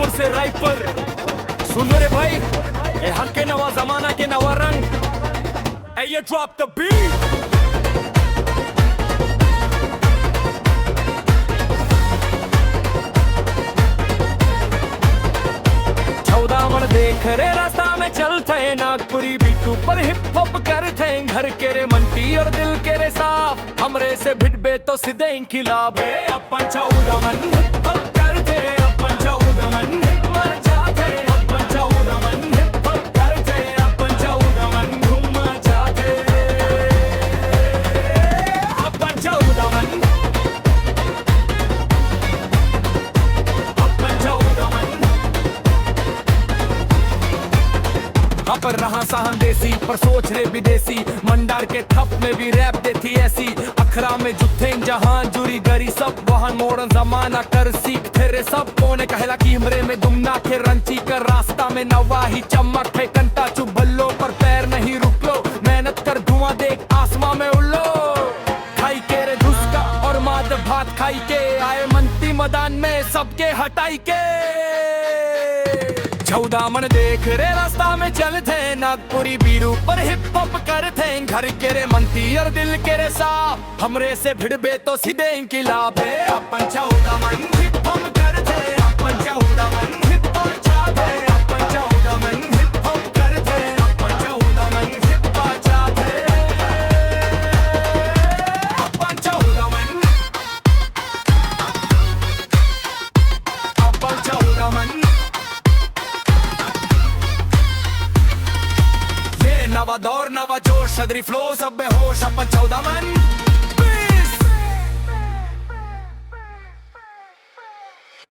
जयपुर से रायपुर। सुन रे भाई, ए हक के नवा जमाना के नवा रंग। ए ये ड्रॉप द बीट। 14 मन देख रे रास्ता में चलते, नागपुरी बीटू पर हिप हॉप करते। घर के रे मंटी और दिल के रे साफ, हमरे से भिड़बे तो सीधे इनकलाब। अपन 14 मन हिप हॉप करते, अपन 14 मन मर जाते। अपन 14 मन हिप हॉप करते, अपन 14 मन घूम जाते। अपन 14 मन, अपन 14 मन। पर रहा सहन देसी पर सोच रे विदेशी, मंडार के थप में भी रैप देती ऐसी। अखरा में जुथे जहां जुरी गरी सब, वहां मोड़न जमाना कर सीख थे सब। कोने कहला कि हमरे में दुमना के रंची कर, रास्ता में नवाही चमक है कंटा चुभल्लो पर पैर नहीं रुक लो। मेहनत कर धुआं देख आसमां में उल्लो, खाई के रे धुसका और माद भात खाई के आए मंती मैदान में सबके हटाई के। 14 मन देख रे रास्ता में चलते, नागपुरी बीरू पर हिप हॉप करते। घर के रे मंती और दिल के रे साफ, हमरे से भिड़बे तो सीधे इनकलाब। अपन 14 मन हिप हॉप करते, अपन 14